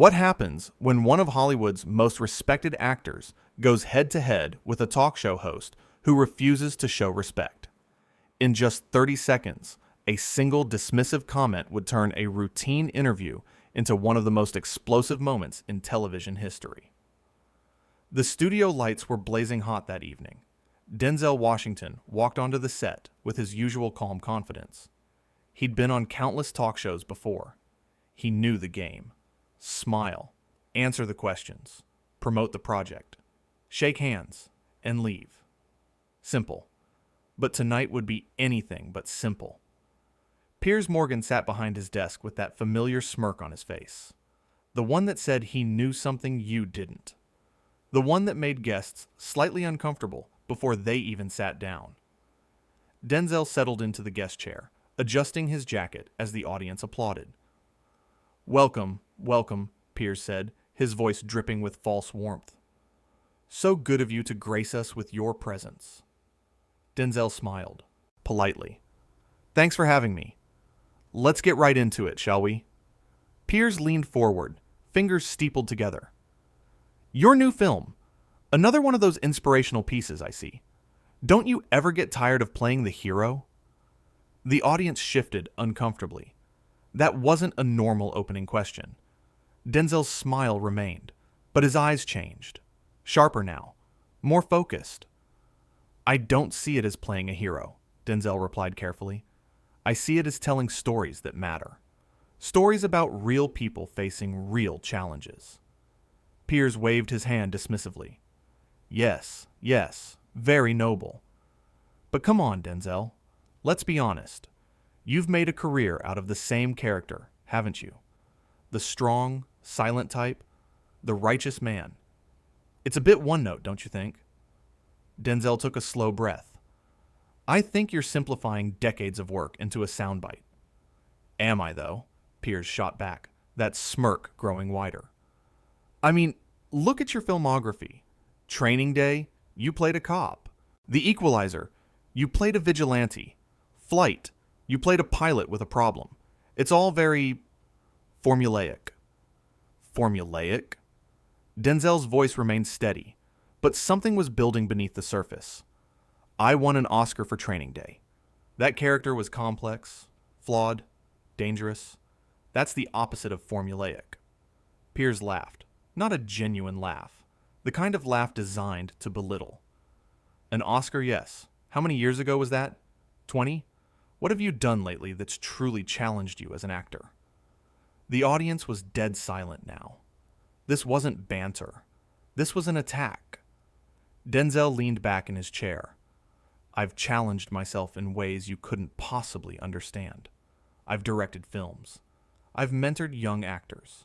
What happens when one of Hollywood's most respected actors goes head-to-head with a talk show host who refuses to show respect? In just 30 seconds, a single dismissive comment would turn a routine interview into one of the most explosive moments in television history. The studio lights were blazing hot that evening. Denzel Washington walked onto the set with his usual calm confidence. He'd been on countless talk shows before. He knew the game. Smile, answer the questions, promote the project, shake hands, and leave. Simple. But tonight would be anything but simple. Piers Morgan sat behind his desk with that familiar smirk on his face. The one that said he knew something you didn't. The one that made guests slightly uncomfortable before they even sat down. Denzel settled into the guest chair, adjusting his jacket as the audience applauded. "Welcome, welcome," Piers said, his voice dripping with false warmth. "So good of you to grace us with your presence." Denzel smiled, politely. "Thanks for having me. Let's get right into it, shall we?" Piers leaned forward, fingers steepled together. "Your new film. Another one of those inspirational pieces, I see. Don't you ever get tired of playing the hero?" The audience shifted uncomfortably. That wasn't a normal opening question. Denzel's smile remained, but his eyes changed. Sharper now, more focused. "I don't see it as playing a hero," Denzel replied carefully. "I see it as telling stories that matter. Stories about real people facing real challenges." Piers waved his hand dismissively. Yes, very noble. But come on, Denzel. Let's be honest. You've made a career out of the same character, haven't you? The strong, silent type, the righteous man. It's a bit one note, don't you think? Denzel took a slow breath. "I think you're simplifying decades of work into a soundbite." "Am I, though?" Piers shot back, that smirk growing wider. "I mean, look at your filmography. Training Day, you played a cop. The Equalizer, you played a vigilante. Flight, you played a pilot with a problem. It's all very formulaic." Formulaic? Denzel's voice remained steady, but something was building beneath the surface. "I won an Oscar for Training Day. That character was complex, flawed, dangerous. That's the opposite of formulaic." Piers laughed, not a genuine laugh, the kind of laugh designed to belittle. "An Oscar, yes. How many years ago was that? 20? What have you done lately that's truly challenged you as an actor?" The audience was dead silent now. This wasn't banter. This was an attack. Denzel leaned back in his chair. "I've challenged myself in ways you couldn't possibly understand. I've directed films. I've mentored young actors.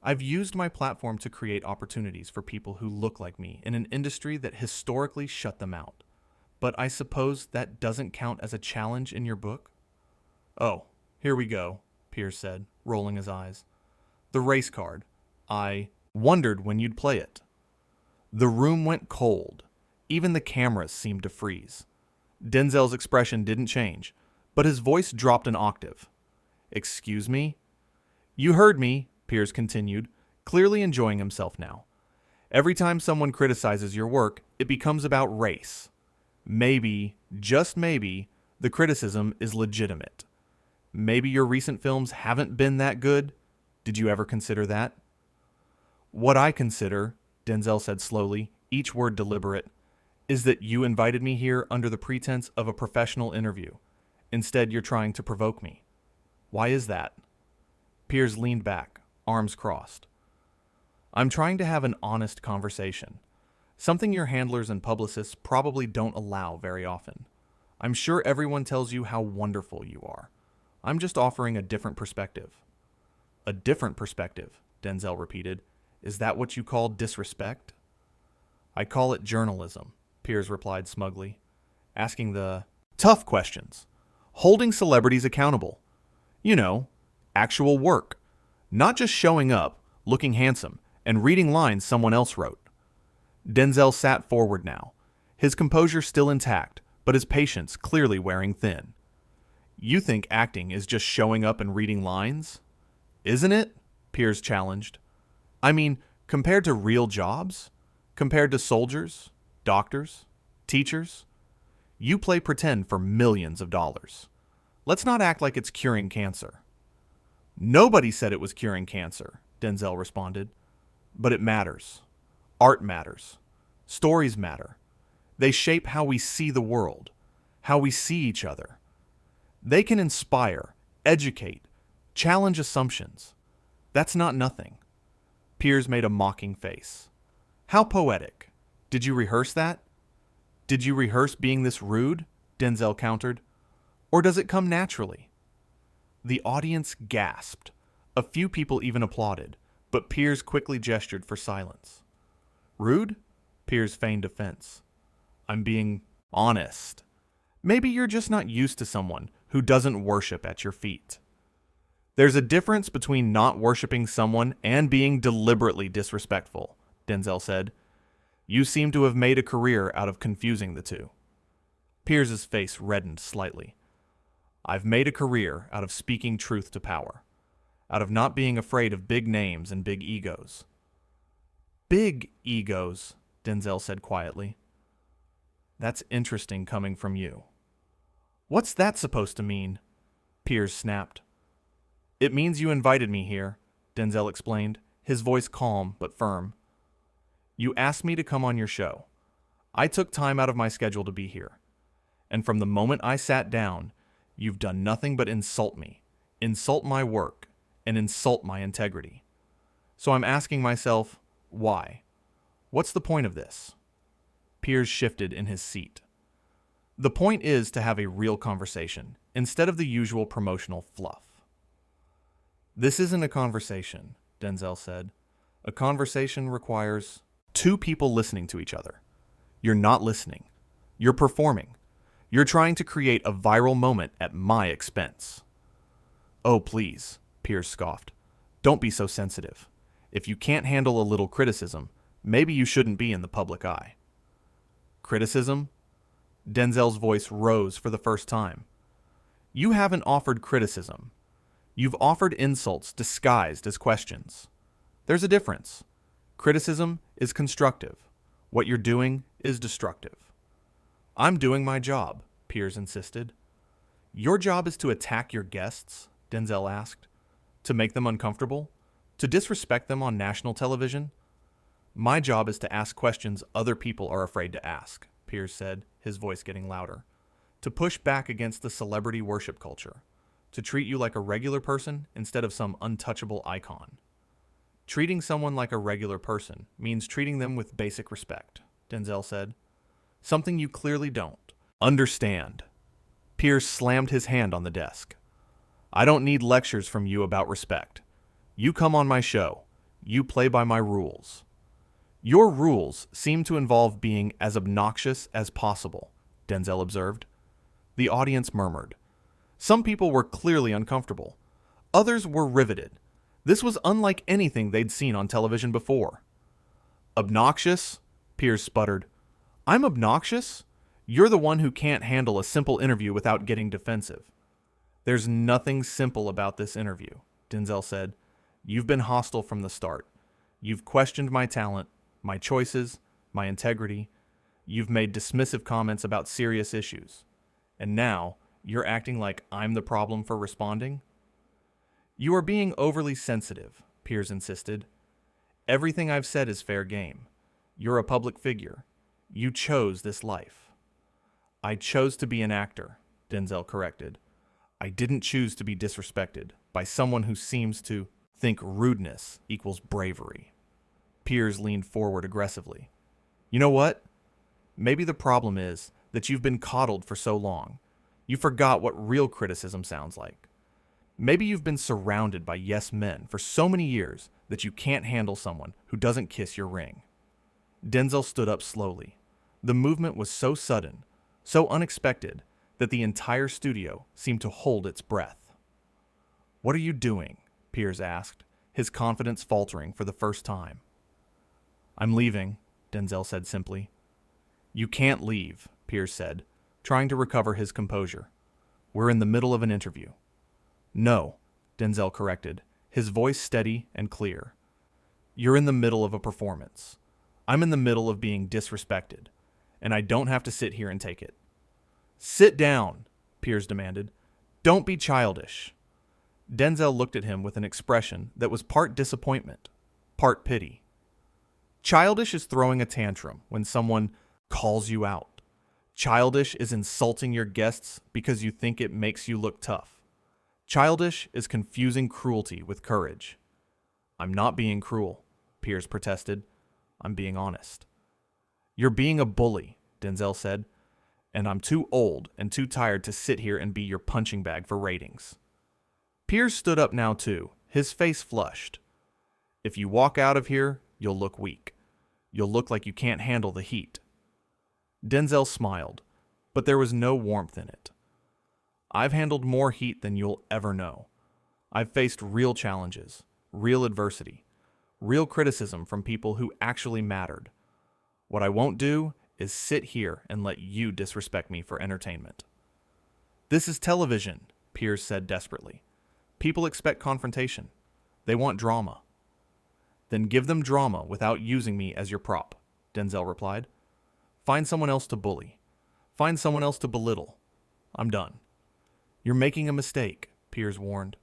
I've used my platform to create opportunities for people who look like me in an industry that historically shut them out. But I suppose that doesn't count as a challenge in your book?" "Oh, here we go," Piers said, rolling his eyes. "The race card. I wondered when you'd play it." The room went cold. Even the cameras seemed to freeze. Denzel's expression didn't change, but his voice dropped an octave. "Excuse me?" "You heard me," Piers continued, clearly enjoying himself now. "Every time someone criticizes your work, it becomes about race. Maybe, just maybe, the criticism is legitimate. Maybe your recent films haven't been that good. Did you ever consider that?" "What I consider," Denzel said slowly, each word deliberate, "is that you invited me here under the pretense of a professional interview. Instead, you're trying to provoke me. Why is that?" Piers leaned back, arms crossed. "I'm trying to have an honest conversation. Something your handlers and publicists probably don't allow very often. I'm sure everyone tells you how wonderful you are. I'm just offering a different perspective." "A different perspective," Denzel repeated. "Is that what you call disrespect?" "I call it journalism," Piers replied smugly. "Asking the tough questions. Holding celebrities accountable. You know, actual work. Not just showing up, looking handsome, and reading lines someone else wrote." Denzel sat forward now, his composure still intact, but his patience clearly wearing thin. "You think acting is just showing up and reading lines?" "Isn't it?" Piers challenged. I mean, compared to real jobs, compared to soldiers, doctors, teachers, you play pretend for millions of dollars. Let's not act like it's curing cancer. Nobody said it was curing cancer, Denzel responded. But it matters. Art matters. Stories matter. They shape how we see the world, how we see each other. They can inspire, educate, challenge assumptions. That's not nothing. Piers made a mocking face. How poetic. Did you rehearse that? Did you rehearse being this rude? Denzel countered. Or does it come naturally? The audience gasped. A few people even applauded, but Piers quickly gestured for silence. Rude? Piers feigned offense. I'm being honest. Maybe you're just not used to someone who doesn't worship at your feet. There's a difference between not worshiping someone and being deliberately disrespectful, Denzel said. You seem to have made a career out of confusing the two. Piers's face reddened slightly. I've made a career out of speaking truth to power, out of not being afraid of big names and big egos. Big egos, Denzel said quietly. That's interesting coming from you. What's that supposed to mean? Piers snapped. It means you invited me here, Denzel explained, his voice calm but firm. You asked me to come on your show. I took time out of my schedule to be here. And from the moment I sat down, you've done nothing but insult me, insult my work, and insult my integrity. So I'm asking myself, why? What's the point of this? Piers shifted in his seat. The point is to have a real conversation, instead of the usual promotional fluff. This isn't a conversation, Denzel said. A conversation requires two people listening to each other. You're not listening. You're performing. You're trying to create a viral moment at my expense. Oh, please, Piers scoffed. Don't be so sensitive. If you can't handle a little criticism, maybe you shouldn't be in the public eye. Criticism? Denzel's voice rose for the first time. You haven't offered criticism. You've offered insults disguised as questions. There's a difference. Criticism is constructive. What you're doing is destructive. I'm doing my job, Piers insisted. Your job is to attack your guests, Denzel asked. To make them uncomfortable? To disrespect them on national television? My job is to ask questions other people are afraid to ask, Piers said, his voice getting louder. To push back against the celebrity worship culture. To treat you like a regular person instead of some untouchable icon. Treating someone like a regular person means treating them with basic respect, Denzel said. Something you clearly don't. Understand. Piers slammed his hand on the desk. I don't need lectures from you about respect. You come on my show. You play by my rules. Your rules seem to involve being as obnoxious as possible, Denzel observed. The audience murmured. Some people were clearly uncomfortable. Others were riveted. This was unlike anything they'd seen on television before. Obnoxious? Piers sputtered. I'm obnoxious? You're the one who can't handle a simple interview without getting defensive. There's nothing simple about this interview, Denzel said. You've been hostile from the start. You've questioned my talent, my choices, my integrity. You've made dismissive comments about serious issues. And now, you're acting like I'm the problem for responding? You are being overly sensitive, Piers insisted. Everything I've said is fair game. You're a public figure. You chose this life. I chose to be an actor, Denzel corrected. I didn't choose to be disrespected by someone who seems to think rudeness equals bravery. Piers leaned forward aggressively. You know what? Maybe the problem is that you've been coddled for so long. You forgot what real criticism sounds like. Maybe you've been surrounded by yes men for so many years that you can't handle someone who doesn't kiss your ring. Denzel stood up slowly. The movement was so sudden, so unexpected, that the entire studio seemed to hold its breath. What are you doing? Piers asked, his confidence faltering for the first time. I'm leaving, Denzel said simply. You can't leave, Piers said, trying to recover his composure. We're in the middle of an interview. No, Denzel corrected, his voice steady and clear. You're in the middle of a performance. I'm in the middle of being disrespected, and I don't have to sit here and take it. Sit down, Piers demanded. Don't be childish. Denzel looked at him with an expression that was part disappointment, part pity. Childish is throwing a tantrum when someone calls you out. Childish is insulting your guests because you think it makes you look tough. Childish is confusing cruelty with courage. I'm not being cruel, Piers protested. I'm being honest. You're being a bully, Denzel said, and I'm too old and too tired to sit here and be your punching bag for ratings. Piers stood up now too, his face flushed. If you walk out of here, you'll look weak. You'll look like you can't handle the heat. Denzel smiled, but there was no warmth in it. I've handled more heat than you'll ever know. I've faced real challenges, real adversity, real criticism from people who actually mattered. What I won't do is sit here and let you disrespect me for entertainment. This is television, Piers said desperately. People expect confrontation. They want drama. Then give them drama without using me as your prop, Denzel replied. Find someone else to bully. Find someone else to belittle. I'm done. You're making a mistake, Piers warned.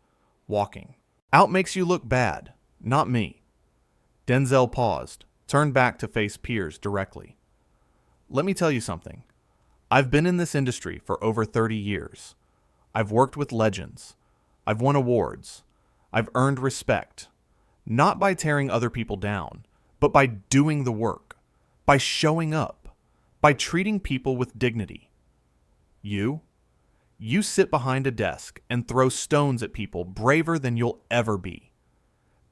Walking out makes you look bad, not me. Denzel paused, turned back to face Piers directly. Let me tell you something. I've been in this industry for over 30 years. I've worked with legends. I've won awards. I've earned respect. Not by tearing other people down, but by doing the work, by showing up, by treating people with dignity. You sit behind a desk and throw stones at people braver than you'll ever be.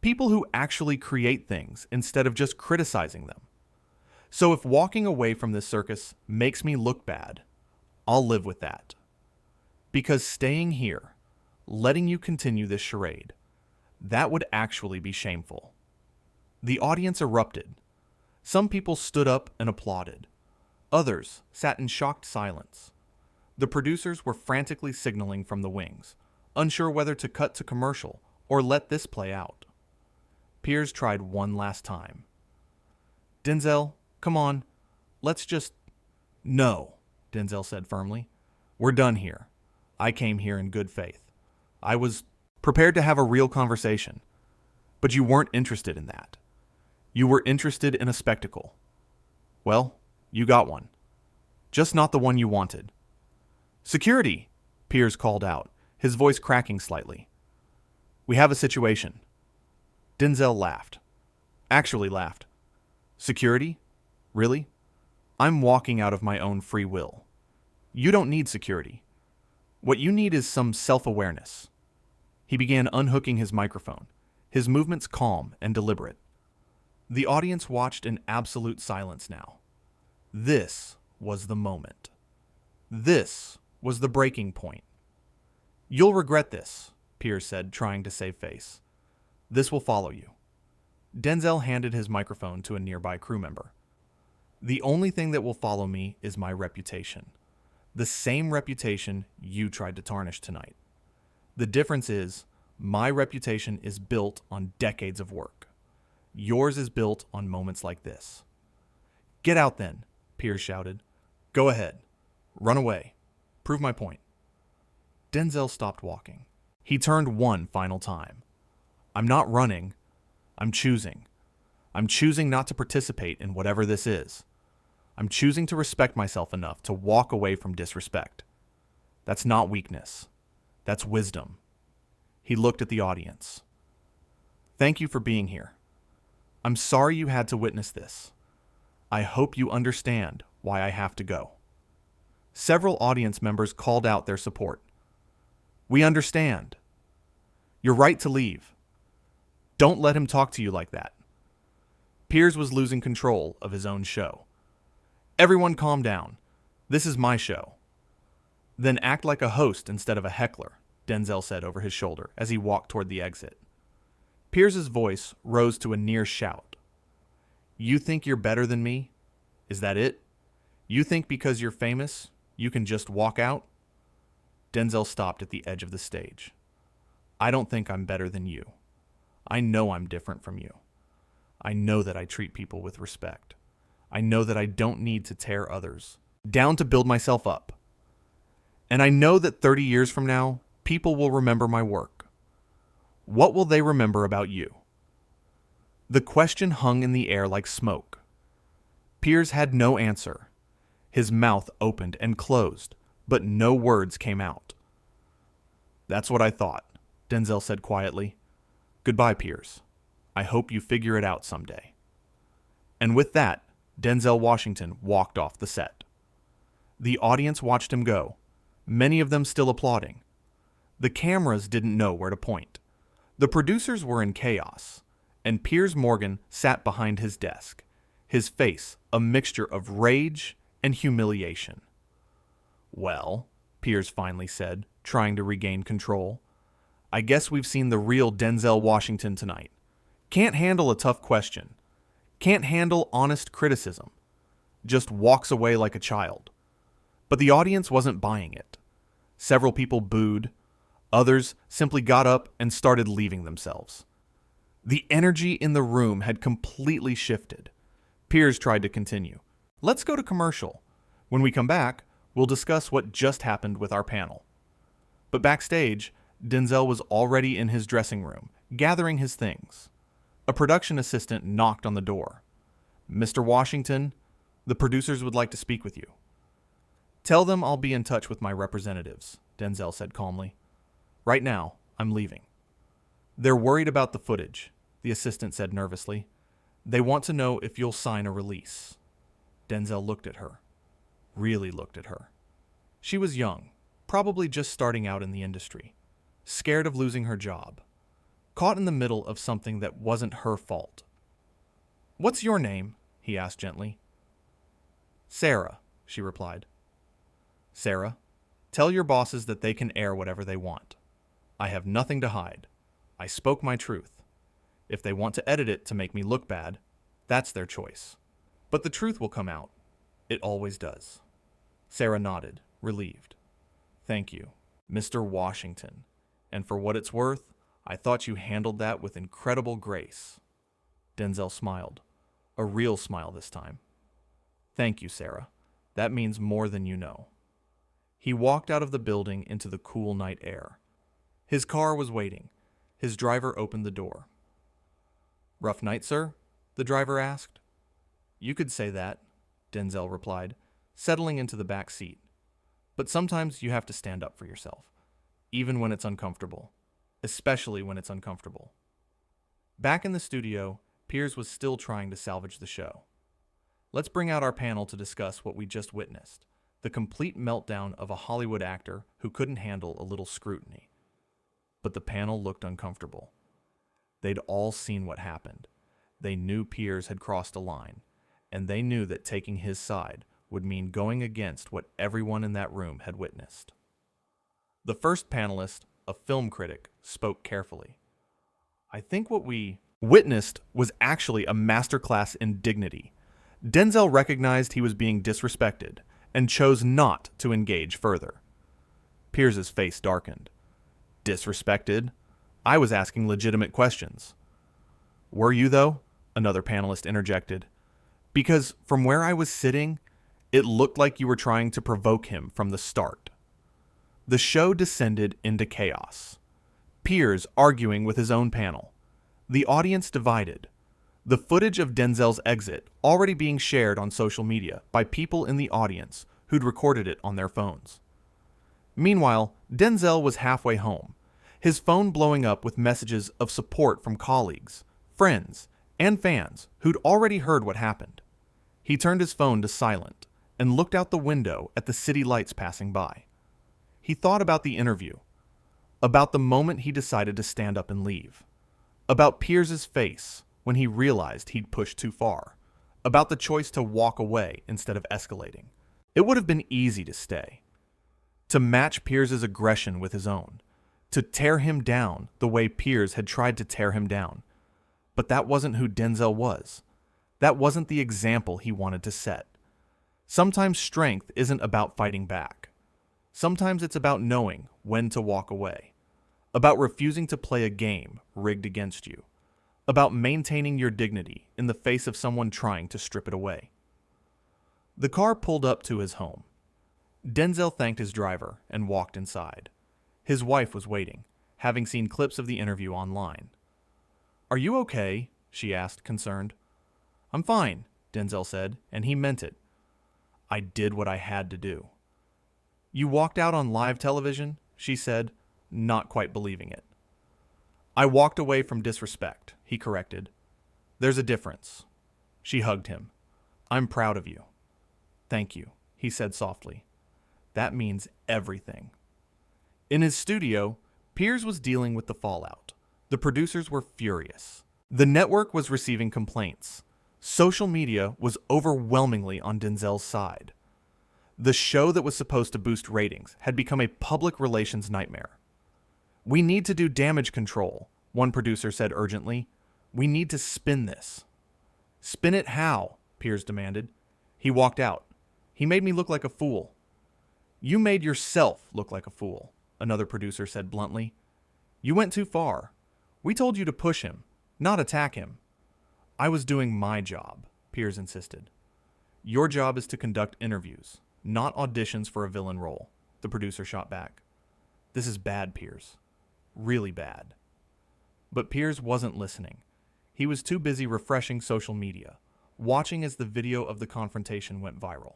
People who actually create things instead of just criticizing them. So if walking away from this circus makes me look bad, I'll live with that. Because staying here, letting you continue this charade, that would actually be shameful. The audience erupted. Some people stood up and applauded. Others sat in shocked silence. The producers were frantically signaling from the wings, unsure whether to cut to commercial or let this play out. Piers tried one last time. Denzel, come on, let's just... No, Denzel said firmly. We're done here. I came here in good faith. I was prepared to have a real conversation, but you weren't interested in that. You were interested in a spectacle. Well, you got one. Just not the one you wanted. Security, Piers called out, his voice cracking slightly. We have a situation. Denzel laughed. Actually laughed. Security? Really? I'm walking out of my own free will. You don't need security. What you need is some self-awareness. He began unhooking his microphone, his movements calm and deliberate. The audience watched in absolute silence now. This was the moment. This was the breaking point. You'll regret this, Piers said, trying to save face. This will follow you. Denzel handed his microphone to a nearby crew member. The only thing that will follow me is my reputation. The same reputation you tried to tarnish tonight. The difference is, my reputation is built on decades of work. Yours is built on moments like this. Get out then, Piers shouted. Go ahead. Run away. Prove my point. Denzel stopped walking. He turned one final time. I'm not running. I'm choosing. I'm choosing not to participate in whatever this is. I'm choosing to respect myself enough to walk away from disrespect. That's not weakness. That's wisdom. He looked at the audience. Thank you for being here. I'm sorry you had to witness this. I hope you understand why I have to go. Several audience members called out their support. We understand. You're right to leave. Don't let him talk to you like that. Piers was losing control of his own show. Everyone calm down. This is my show. Then act like a host instead of a heckler, Denzel said over his shoulder as he walked toward the exit. Piers's voice rose to a near shout. You think you're better than me? Is that it? You think because you're famous, you can just walk out? Denzel stopped at the edge of the stage. I don't think I'm better than you. I know I'm different from you. I know that I treat people with respect. I know that I don't need to tear others down to build myself up. And I know that 30 years from now, people will remember my work. What will they remember about you? The question hung in the air like smoke. Piers had no answer. His mouth opened and closed, but no words came out. That's what I thought, Denzel said quietly. Goodbye, Piers. I hope you figure it out someday. And with that, Denzel Washington walked off the set. The audience watched him go, many of them still applauding. The cameras didn't know where to point. The producers were in chaos, and Piers Morgan sat behind his desk, his face a mixture of rage and humiliation. Well, Piers finally said, trying to regain control, I guess we've seen the real Denzel Washington tonight. Can't handle a tough question. Can't handle honest criticism. Just walks away like a child. But the audience wasn't buying it. Several people booed. Others simply got up and started leaving themselves. The energy in the room had completely shifted. Piers tried to continue. Let's go to commercial. When we come back, we'll discuss what just happened with our panel. But backstage, Denzel was already in his dressing room, gathering his things. A production assistant knocked on the door. Mr. Washington, the producers would like to speak with you. Tell them I'll be in touch with my representatives, Denzel said calmly. Right now, I'm leaving. They're worried about the footage, the assistant said nervously. They want to know if you'll sign a release. Denzel looked at her. Really looked at her. She was young, probably just starting out in the industry, scared of losing her job, caught in the middle of something that wasn't her fault. What's your name? He asked gently. Sarah, she replied. Sarah, tell your bosses that they can air whatever they want. I have nothing to hide. I spoke my truth. If they want to edit it to make me look bad, that's their choice. But the truth will come out. It always does. Sarah nodded, relieved. Thank you, Mr. Washington. And for what it's worth, I thought you handled that with incredible grace. Denzel smiled, a real smile this time. Thank you, Sarah. That means more than you know. He walked out of the building into the cool night air. His car was waiting. His driver opened the door. Rough night, sir? The driver asked. You could say that, Denzel replied, settling into the back seat. But sometimes you have to stand up for yourself, even when it's uncomfortable, especially when it's uncomfortable. Back in the studio, Piers was still trying to salvage the show. Let's bring out our panel to discuss what we just witnessed, the complete meltdown of a Hollywood actor who couldn't handle a little scrutiny. But the panel looked uncomfortable. They'd all seen what happened. They knew Piers had crossed a line, and they knew that taking his side would mean going against what everyone in that room had witnessed. The first panelist, a film critic, spoke carefully. I think what we witnessed was actually a masterclass in dignity. Denzel recognized he was being disrespected and chose not to engage further. Piers's face darkened. Disrespected? I was asking legitimate questions. Were you, though? Another panelist interjected. Because from where I was sitting, it looked like you were trying to provoke him from the start. The show descended into chaos. Piers arguing with his own panel. The audience divided. The footage of Denzel's exit already being shared on social media by people in the audience who'd recorded it on their phones. Meanwhile, Denzel was halfway home, his phone blowing up with messages of support from colleagues, friends, and fans who'd already heard what happened. He turned his phone to silent and looked out the window at the city lights passing by. He thought about the interview, about the moment he decided to stand up and leave, about Piers's face when he realized he'd pushed too far, about the choice to walk away instead of escalating. It would have been easy to stay, to match Piers's aggression with his own, to tear him down the way Piers had tried to tear him down. But that wasn't who Denzel was. That wasn't the example he wanted to set. Sometimes strength isn't about fighting back. Sometimes it's about knowing when to walk away, about refusing to play a game rigged against you, about maintaining your dignity in the face of someone trying to strip it away. The car pulled up to his home. Denzel thanked his driver and walked inside. His wife was waiting, having seen clips of the interview online. "Are you okay?" she asked, concerned. "I'm fine," Denzel said, and he meant it. "I did what I had to do." "You walked out on live television?" she said, not quite believing it. "I walked away from disrespect," he corrected. "There's a difference." She hugged him. "I'm proud of you." "Thank you," he said softly. "That means everything." In his studio, Piers was dealing with the fallout. The producers were furious. The network was receiving complaints. Social media was overwhelmingly on Denzel's side. The show that was supposed to boost ratings had become a public relations nightmare. "We need to do damage control," one producer said urgently. "We need to spin this." "Spin it how?" Piers demanded. He walked out. "He made me look like a fool." "You made yourself look like a fool," another producer said bluntly. "You went too far. We told you to push him, not attack him." "I was doing my job," Piers insisted. "Your job is to conduct interviews, not auditions for a villain role," the producer shot back. "This is bad, Piers. Really bad." But Piers wasn't listening. He was too busy refreshing social media, watching as the video of the confrontation went viral,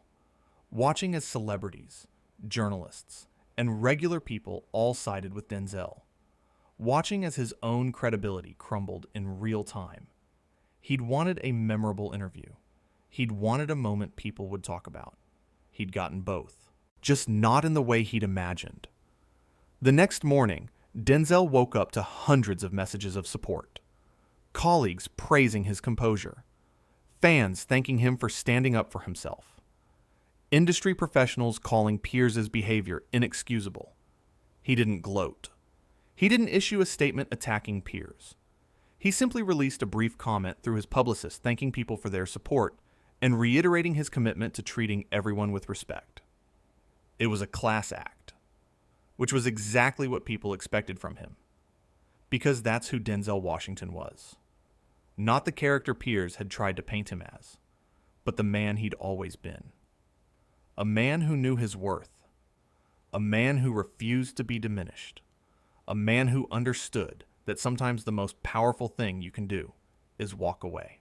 watching as celebrities, journalists, and regular people all sided with Denzel, watching as his own credibility crumbled in real time. He'd wanted a memorable interview. He'd wanted a moment people would talk about. He'd gotten both, just not in the way he'd imagined. The next morning, Denzel woke up to hundreds of messages of support. Colleagues praising his composure. Fans thanking him for standing up for himself. Industry professionals calling Piers' behavior inexcusable. He didn't gloat. He didn't issue a statement attacking Piers. He simply released a brief comment through his publicist thanking people for their support and reiterating his commitment to treating everyone with respect. It was a class act, which was exactly what people expected from him, because that's who Denzel Washington was. Not the character Piers had tried to paint him as, but the man he'd always been. A man who knew his worth. A man who refused to be diminished. A man who understood that sometimes the most powerful thing you can do is walk away.